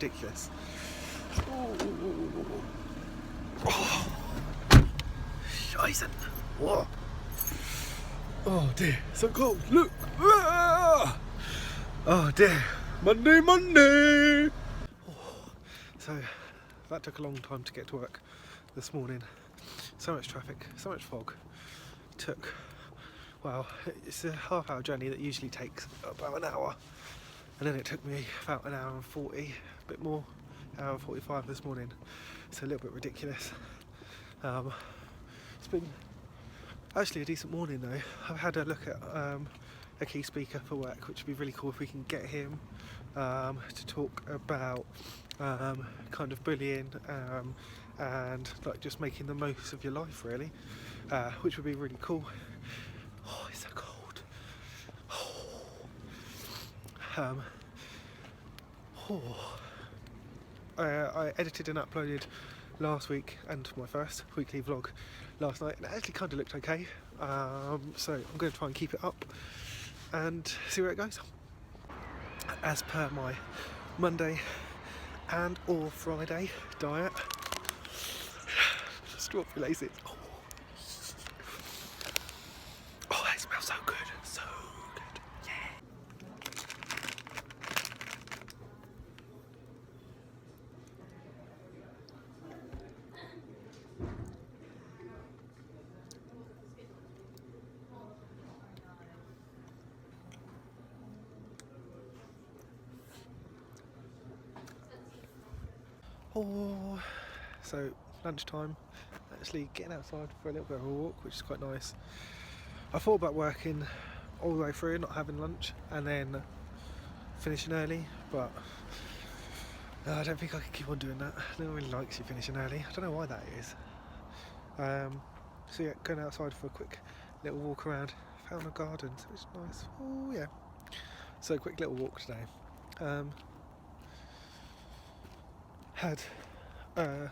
ridiculous. Oh, Scheiße. Oh. Oh dear, so cold. Look. Ah. Oh dear. Monday. Oh. So that took a long time to get to work this morning. So much traffic, so much fog. It's a half-hour journey that usually takes about an hour, and then it took me about an hour and 40, a bit more, hour and 45 this morning. It's a little bit ridiculous. It's been actually a decent morning though. I've had a look at a key speaker for work, which would be really cool if we can get him to talk about kind of bullying and like just making the most of your life really, which would be really cool. Oh, it's so cold. I edited and uploaded last week and my first weekly vlog last night, and it actually kind of looked okay. So I'm going to try and keep it up and see where it goes. As per my Monday and or Friday diet. Strawberry laces. Oh, they smell so good. So good. Yeah. Oh, so lunchtime, actually getting outside for a little bit of a walk, which is quite nice. I thought about working all the way through, not having lunch, and then finishing early, but I don't think I can keep on doing that. No one really likes you finishing early. I don't know why that is. So yeah, going outside for a quick little walk around. Found a garden, so it's nice. Oh yeah. So a quick little walk today. Had a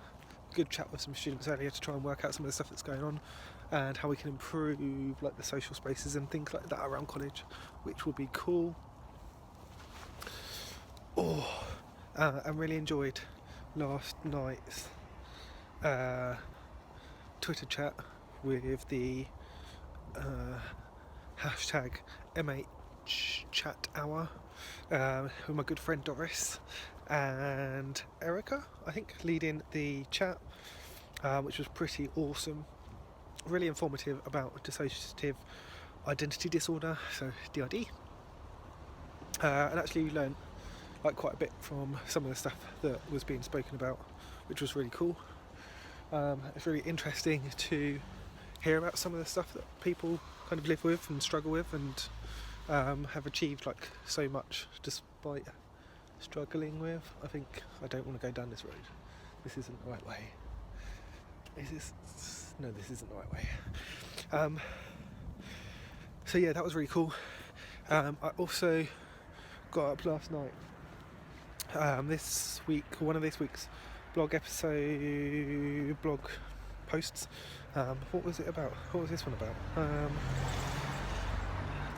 good chat with some students earlier to try and work out some of the stuff that's going on and how we can improve like the social spaces and things like that around college, which will be cool. I really enjoyed last night's Twitter chat with the hashtag MHChatHour with my good friend Doris and Erica, I think, leading the chat, which was pretty awesome. Really informative about dissociative identity disorder, so DID, and actually learned like quite a bit from some of the stuff that was being spoken about, which was really cool. It's really interesting to hear about some of the stuff that people kind of live with and struggle with, and have achieved like so much despite struggling with. I don't want to go down this road. This isn't the right way. This isn't the right way. So yeah, that was really cool. I also got up last night. This week, one of this week's blog posts. What was it about? What was this one about?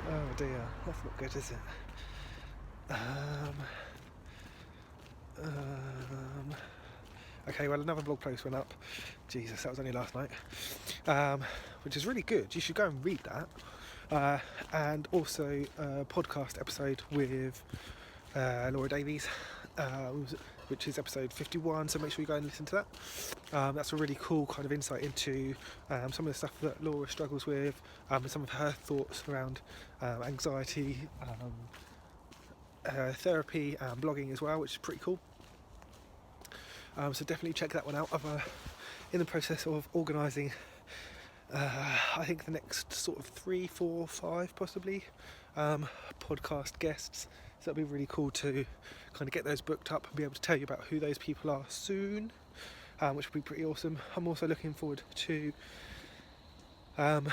Oh dear, that's not good, is it? Okay, well, another blog post went up. Jesus, that was only last night. Which is really good. You should go and read that. And also a podcast episode with Laura Davies, which is episode 51, so make sure you go and listen to that. That's a really cool kind of insight into some of the stuff that Laura struggles with, and some of her thoughts around anxiety, therapy and blogging as well, which is pretty cool. So definitely check that one out. I'm in the process of organising I think the next sort of 3, 4, 5 possibly podcast guests, so that'll be really cool to kind of get those booked up and be able to tell you about who those people are soon, which will be pretty awesome. I'm also looking forward to the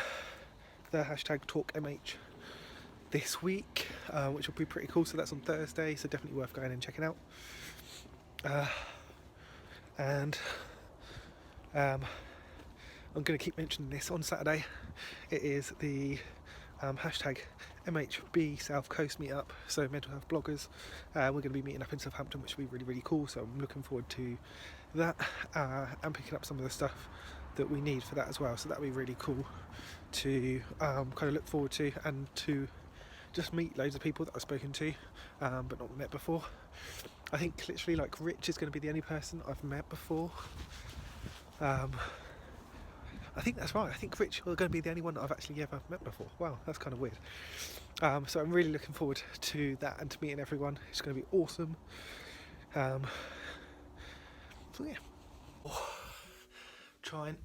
hashtag TalkMH this week, which will be pretty cool. So that's on Thursday, so definitely worth going and checking out. And I'm going to keep mentioning this on Saturday. It is the hashtag MHB South Coast meetup, so mental health bloggers. We're going to be meeting up in Southampton, which will be really, really cool, so I'm looking forward to that, and picking up some of the stuff that we need for that as well, so that'll be really cool to kind of look forward to, and to just meet loads of people that I've spoken to but not met before. I think literally like Rich is going to be the only person I've met before. I think that's right. I think Rich is going to be the only one that I've actually ever met before. Wow, that's kind of weird. So I'm really looking forward to that and to meeting everyone. It's going to be awesome. So yeah. Trying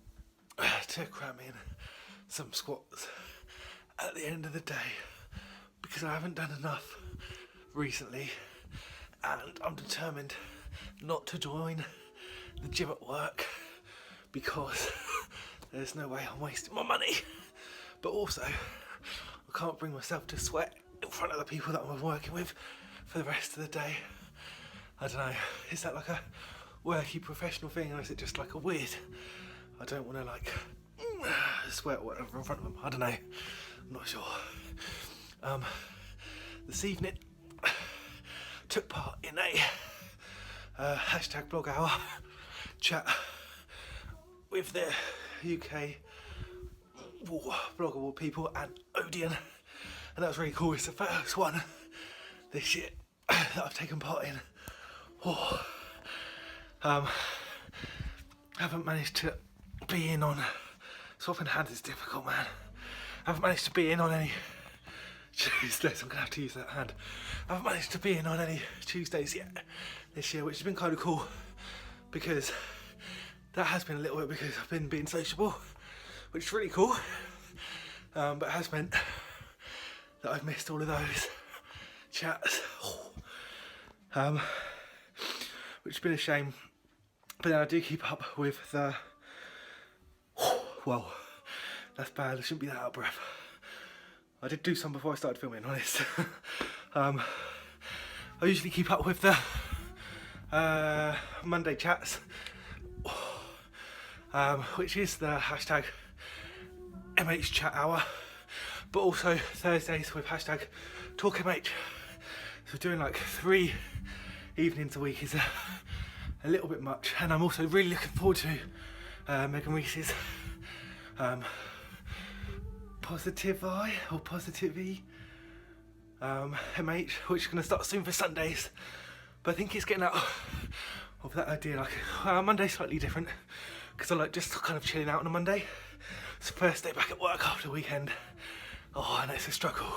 to cram in some squats at the end of the day because I haven't done enough recently, and I'm determined not to join the gym at work because there's no way I'm wasting my money, but also I can't bring myself to sweat in front of the people that I'm working with for the rest of the day. I don't know, is that like a worky professional thing, or is it just like a weird, I don't want to like sweat or whatever in front of them, I don't know, I'm not sure. This evening took part in a hashtag blog hour chat with the UK bloggable people and Odeon, and that was really cool. It's the first one this year that I've taken part in. Haven't managed to be in on, swapping hands is difficult, man. Haven't managed to be in on any Tuesdays, I'm gonna have to use that hand. I haven't managed to be in on any Tuesdays yet this year, which has been kind of cool because that has been a little bit because I've been being sociable, which is really cool, but it has meant that I've missed all of those chats, which has been a shame. But then I do keep up with the, well, that's bad, I shouldn't be that out of breath. I did do some before I started filming, honest. I usually keep up with the Monday chats, which is the hashtag MH chat hour, but also Thursdays with hashtag talk MH. So doing like 3 evenings a week is a little bit much, and I'm also really looking forward to Megan Reese's Positive I or Positive E MH, which is going to start soon for Sundays. But I think it's getting out of that idea, like Monday's slightly different because I like just kind of chilling out on a Monday. It's the first day back at work after the weekend. Oh, I know it's a struggle.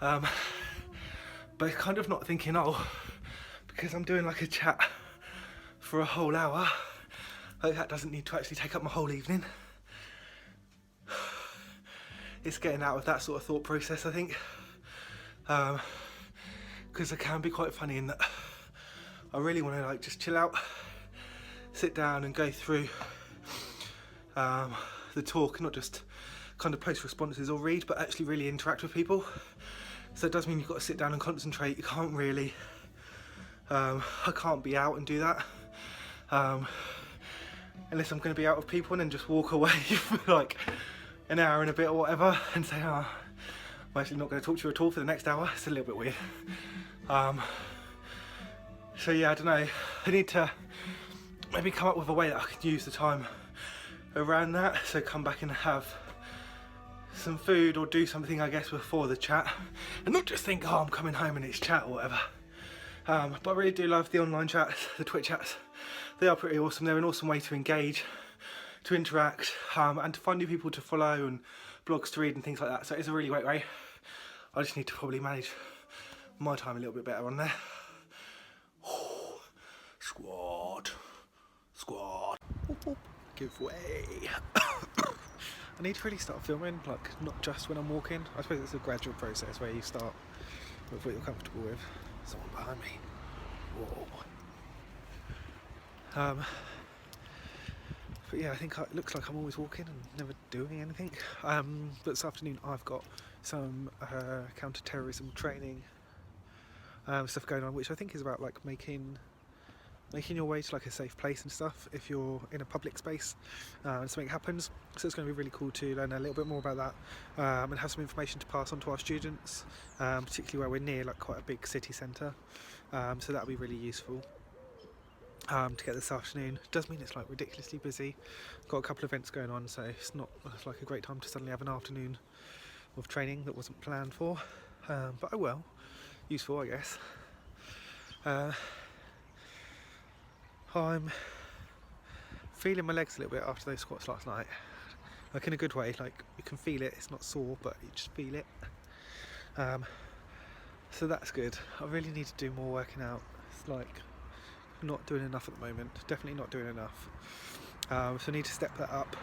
But kind of not thinking, because I'm doing like a chat for a whole hour, like that doesn't need to actually take up my whole evening. It's getting out of that sort of thought process, I think, because it can be quite funny in that I really want to like just chill out, sit down and go through the talk, not just kind of post responses or read, but actually really interact with people. So it does mean you've got to sit down and concentrate. You can't really, I can't be out and do that unless I'm going to be out with people and then just walk away for like an hour and a bit or whatever and say, I'm actually not going to talk to you at all for the next hour. It's a little bit weird. So yeah, I don't know. I need to maybe come up with a way that I can use the time around that. So come back and have some food or do something, I guess, before the chat, and not just think, I'm coming home and it's chat or whatever. But I really do love the online chats, the Twitch chats. They are pretty awesome. They're an awesome way to engage, to interact, and to find new people to follow and blogs to read and things like that. So it's a really great way. I just need to probably manage my time a little bit better on there. Squad. Give way. I need to really start filming, like not just when I'm walking. I suppose it's a gradual process where you start with what you're comfortable with. Someone behind me. Whoa. But yeah, I think it looks like I'm always walking and never doing anything. But this afternoon I've got some counter-terrorism training stuff going on, which I think is about like making making your way to like a safe place and stuff if you're in a public space and something happens. So it's going to be really cool to learn a little bit more about that and have some information to pass on to our students, particularly where we're near like quite a big city centre. So that'll be really useful to get this afternoon. It does mean it's like ridiculously busy. Got a couple of events going on, so it's like a great time to suddenly have an afternoon of training that wasn't planned for, but oh well, useful I guess. I'm feeling my legs a little bit after those squats last night, like in a good way, like you can feel it, it's not sore but you just feel it, so that's good. I really need to do more working out. It's like not doing enough at the moment, definitely not doing enough, so I need to step that up.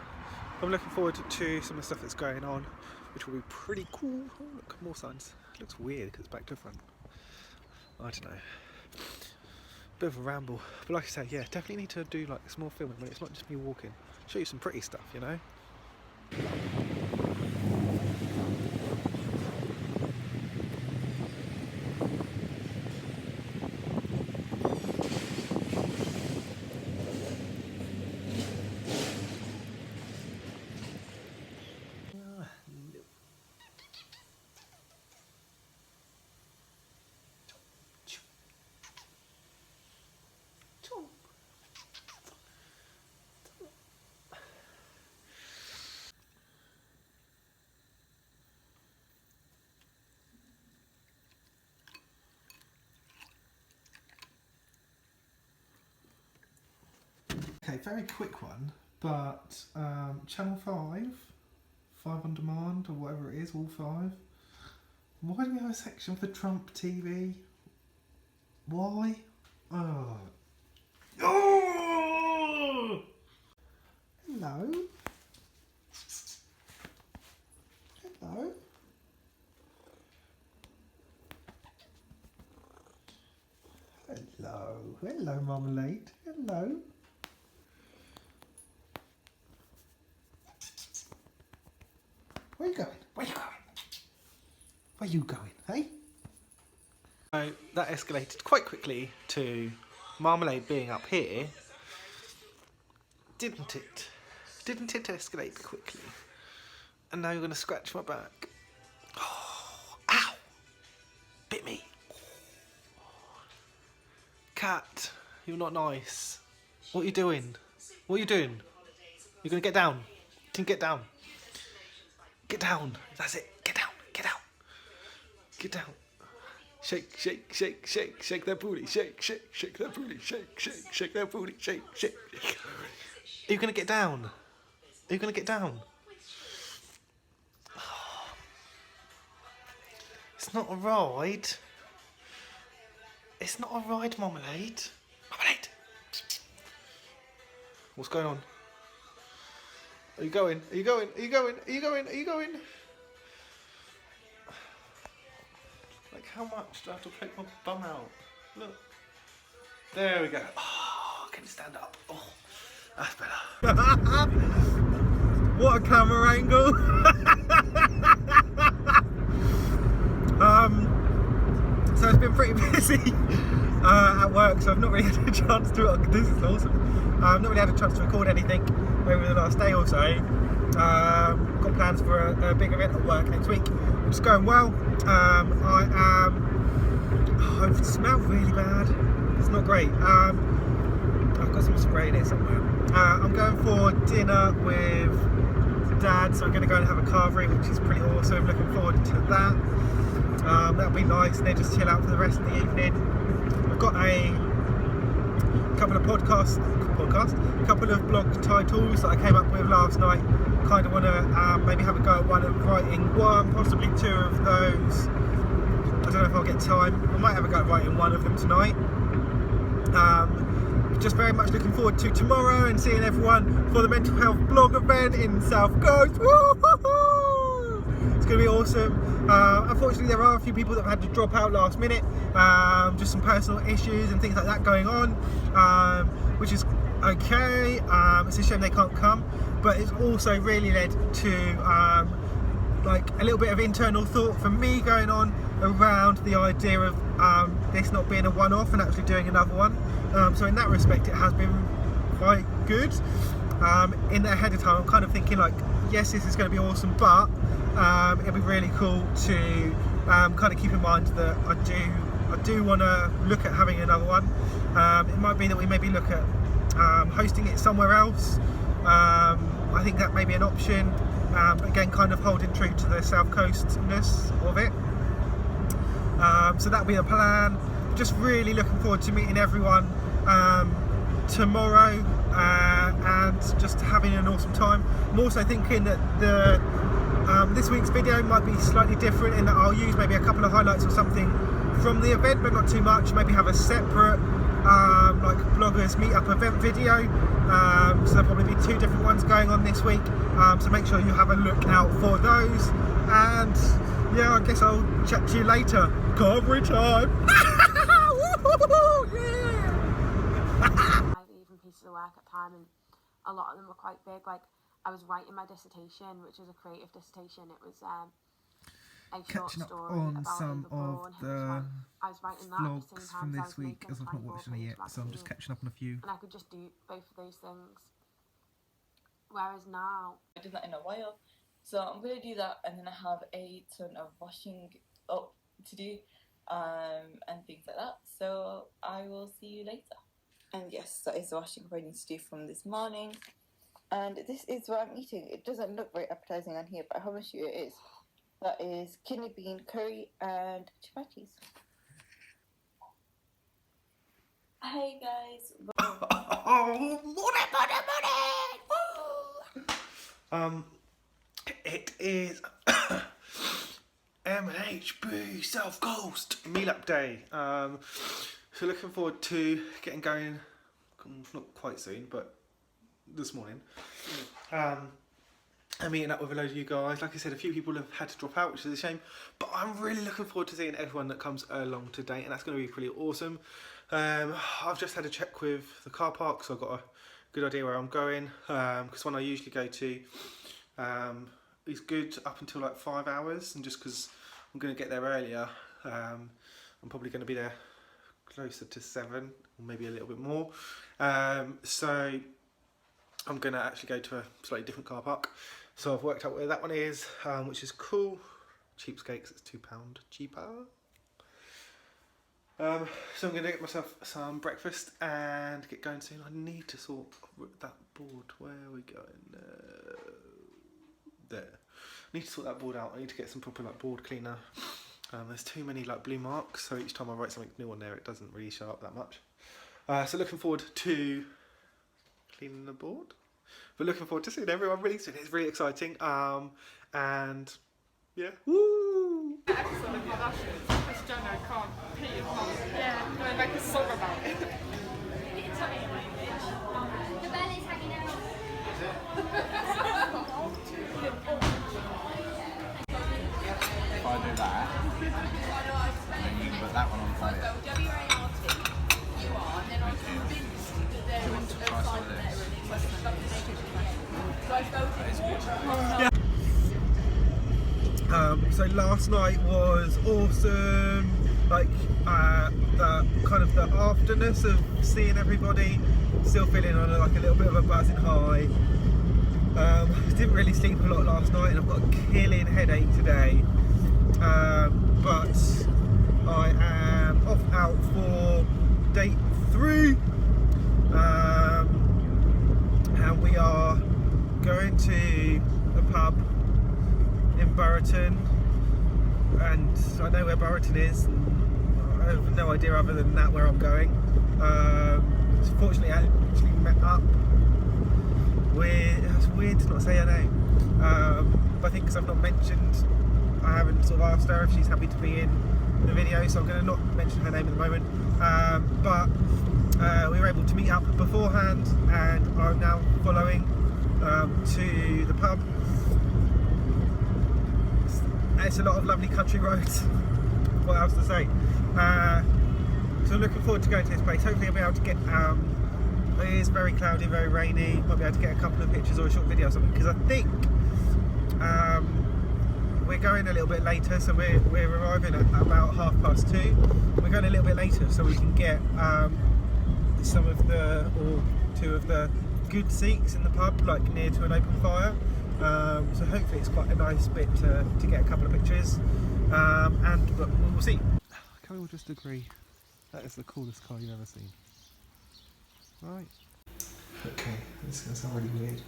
I'm looking forward to some of the stuff that's going on, which will be pretty cool. Oh look, more signs. It looks weird because it's back to front. I don't know. Bit of a ramble, but like I say, yeah, definitely need to do like some more filming when it's not just me walking. Show you some pretty stuff, you know. Okay, very quick one, but Channel 5 on demand or whatever it is, all 5. Why do we have a section for Trump TV? Why? Oh. Oh! Hello? Hello? Hello? Hello, Marmalade. Hello? Where are you going? Where are you going? Where are you going, hey? So that escalated quite quickly to Marmalade being up here, didn't it? Didn't it escalate quickly? And now you're going to scratch my back. Oh, ow! Bit me. Cat, you're not nice. What are you doing? What are you doing? You're going to get down. You can get down. Get down. That's it. Get down. Get down. Get down. Shake, shake, shake, shake, shake that booty. Shake, shake, shake that booty. Shake, shake, shake that booty. Shake, shake. Are you going to get down? Are you going to get down? It's not a ride. It's not a ride, Marmalade. Marmalade! What's going on? Are you going? Are you going? Are you going? Are you going? Are you going? Like, how much do I have to poke my bum out? Look. There we go. Oh, can you stand up? Oh, that's better. What a camera angle. So it's been pretty busy at work, so I've not really had a chance to. This is awesome. I've not really had a chance to record anything over the last day or so. Got plans for a big event at work next week, which is going well. It smells really bad. It's not great. I've got some spray in it somewhere. I'm going for dinner with Dad, so I'm going to go and have a carvery, which is pretty awesome. Looking forward to that. That'll be nice, and then just chill out for the rest of the evening. I've got a couple of a couple of blog titles that I came up with last night. Kind of want to maybe have a go at one of writing one, possibly 2 of those. I don't know if I'll get time. I might have a go at writing one of them tonight. Just very much looking forward to tomorrow and seeing everyone for the mental health blog event in South Coast. Woo-hoo-hoo! It's going to be awesome. Unfortunately, there are a few people that have had to drop out last minute. Just some personal issues and things like that going on, which is okay. It's a shame they can't come, but it's also really led to like a little bit of internal thought from me going on around the idea of this not being a one-off and actually doing another one. So in that respect, it has been quite good. In the ahead of time, I'm kind of thinking like, yes, this is going to be awesome, but it'd be really cool to kind of keep in mind that I do want to look at having another one. It might be that we maybe look at hosting it somewhere else. I think that may be an option. Again, kind of holding true to the south coastness of it. So that'll be the plan. Just really looking forward to meeting everyone tomorrow and just having an awesome time. I'm also thinking that this week's video might be slightly different in that I'll use maybe a couple of highlights or something from the event, but not too much. Maybe have a separate like bloggers meetup event video. So there'll probably be 2 different ones going on this week. So make sure you have a look out for those. And yeah, I guess I'll chat to you later. Recovery time. Even pieces of work at time, and a lot of them were quite big. Like I was writing my dissertation, which was a creative dissertation. It was a short story on about some of the I was writing that vlogs at the same from time this as I was week, making as I've not watched any yet, so I'm just catching up on a few. And I could just do both of those things. Whereas now, I did that in a while, so I'm gonna do that, and then I have a ton of washing up to do, and things like that. So I will see you later. And yes, that is the washing up I need to do from this morning. And this is what I'm eating. It doesn't look very appetizing on here, but I promise you it is. That is kidney bean curry and chapatis. Hey guys. It is MHB South Coast meal-up day. So looking forward to getting going, not quite soon, but this morning. I'm meeting up with a load of you guys. Like I said, a few people have had to drop out, which is a shame, but I'm really looking forward to seeing everyone that comes along today, and that's going to be pretty awesome. I've just had a check with the car park, so I've got a good idea where I'm going, because one I usually go to is good up until like 5 hours, and just because I'm going to get there earlier, I'm probably going to be there closer to 7 or maybe a little bit more. So I'm going to actually go to a slightly different car park. So I've worked out where that one is, which is cool. Cheapskates, it's £2 cheaper. So I'm going to get myself some breakfast and get going soon. I need to sort that board. Where are we going? There. I need to sort that board out. I need to get some proper like board cleaner. There's too many like blue marks, so each time I write something new on there, it doesn't really show up that much. So looking forward to cleaning the board. But looking forward to seeing everyone really soon. It's really exciting. And yeah. Woo! Episode of Kardashians, Kris Jenner can't pee in public. Yeah. And they make a song about it. The belly's hanging out. If I do that, then you can put that one on fire. You are, then I'm convinced that there is a side there So last night was awesome. Like the kind of the afterness of seeing everybody, still feeling on like a little bit of a buzzing high. Didn't really sleep a lot last night, and I've got a killing headache today. But I am off out for day 3, and we are going to a pub in Buriton, and I know where Buriton is. I have no idea other than that where I'm going. Fortunately, I actually met up with, it's weird to not say her name, but I think because I've not mentioned, I haven't sort of asked her if she's happy to be in the video, so I'm going to not mention her name at the moment. But we were able to meet up beforehand, and I'm now following to the pub. It's a lot of lovely country roads. What else to say? So I'm looking forward to going to this place. Hopefully I'll be able to get, it is very cloudy, very rainy, might be able to get a couple of pictures or a short video or something, because I think we're going a little bit later, so we're arriving at about 2:30. We're going a little bit later so we can get some of the, or two of the good seats in the pub, like near to an open fire. So hopefully it's quite a nice bit to get a couple of pictures, but we'll see. Can we all just agree that is the coolest car you've ever seen? Right. Okay, this is going to sound really weird,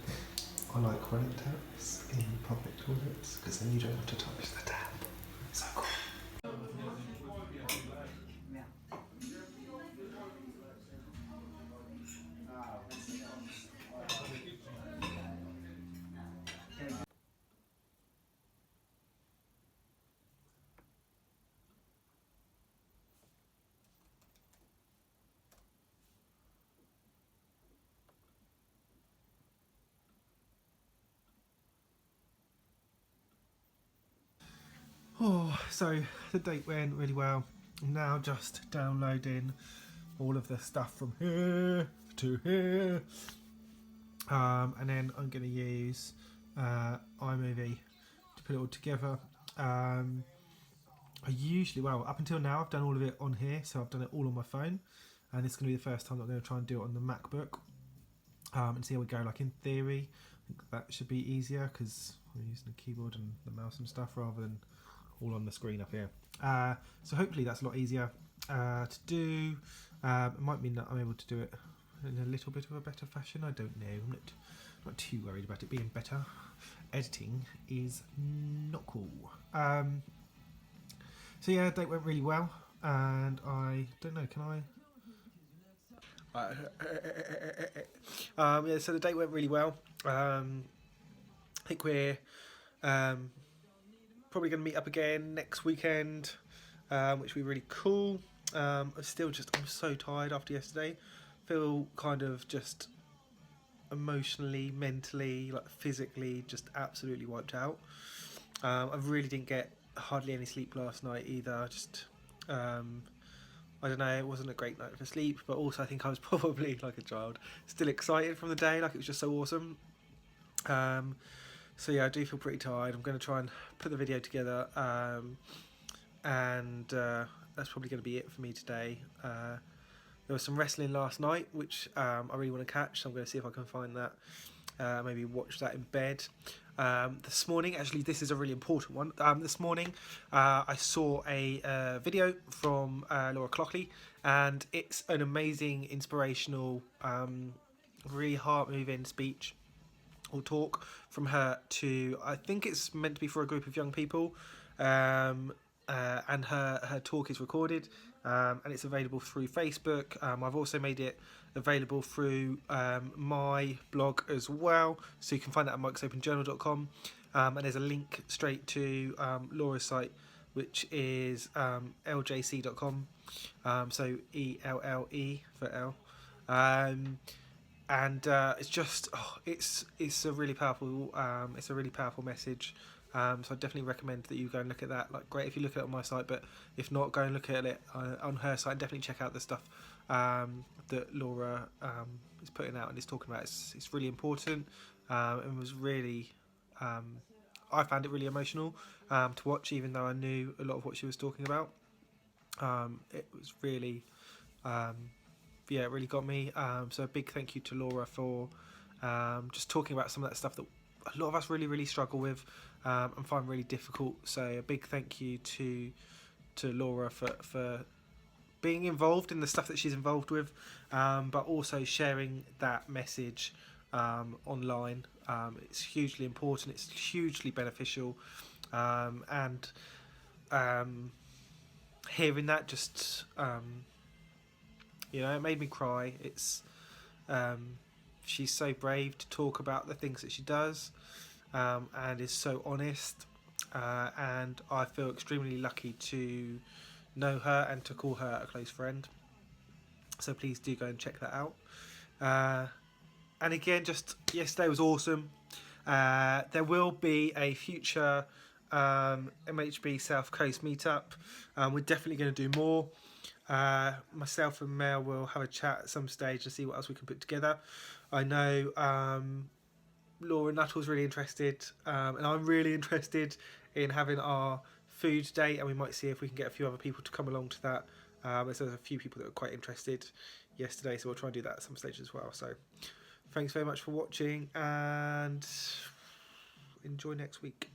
but I like running taps in public toilets because then you don't have to touch the tap. So cool. Oh, so the date went really well. I'm now just downloading all of the stuff from here to here, and then I'm going to use iMovie to put it all together. I usually, well, up until now I've done all of it on here, so I've done it all on my phone, and it's going to be the first time that I'm going to try and do it on the MacBook, and see how we go. Like in theory, I think that should be easier because I'm using the keyboard and the mouse and stuff rather than all on the screen up here. So hopefully that's a lot easier to do. It might mean that I'm able to do it in a little bit of a better fashion. I don't know. I'm not too worried about it being better. Editing is not cool. So yeah, date went really well, and I don't know. Can I? Yeah. So the date went really well. I think we're probably going to meet up again next weekend, which will be really cool. I'm so tired after yesterday. Feel kind of just emotionally, mentally, like physically, just absolutely wiped out. I really didn't get hardly any sleep last night either. Just I don't know, it wasn't a great night for sleep, but also I think I was probably like a child, still excited from the day, like it was just so awesome. So yeah, I do feel pretty tired. I'm going to try and put the video together, and that's probably going to be it for me today. There was some wrestling last night, which I really want to catch, so I'm going to see if I can find that, maybe watch that in bed. This morning, actually this is a really important one, this morning I saw a video from Laura Clockley, and it's an amazing, inspirational, really heart-moving speech or talk from her to, I think it's meant to be for a group of young people, and her talk is recorded, and it's available through Facebook. I've also made it available through my blog as well, so you can find that at mikesopenjournal.com, and there's a link straight to Laura's site, which is ljc.com, so ELLE for L. And it's just it's a really powerful message. So I definitely recommend that you go and look at that. Like, great if you look at it on my site, but if not, go and look at it on her site. Definitely check out the stuff that Laura is putting out and is talking about. It's really important, and was really I found it really emotional to watch, even though I knew a lot of what she was talking about. It was really yeah, it really got me. So a big thank you to Laura for just talking about some of that stuff that a lot of us really struggle with and find really difficult. So a big thank you to Laura for being involved in the stuff that she's involved with, but also sharing that message online. It's hugely important, it's hugely beneficial, and hearing that just it made me cry. It's she's so brave to talk about the things that she does, and is so honest, and I feel extremely lucky to know her and to call her a close friend. So please do go and check that out. And again, just yesterday was awesome. There will be a future MHB South Coast meetup. We're definitely going to do more. Myself and Mel will have a chat at some stage and see what else we can put together. I know Laura Nuttall's really interested, and I'm really interested in having our food date, and we might see if we can get a few other people to come along to that. There's a few people that are quite interested. yesterday, so we'll try and do that at some stage as well. So thanks very much for watching, and enjoy next week.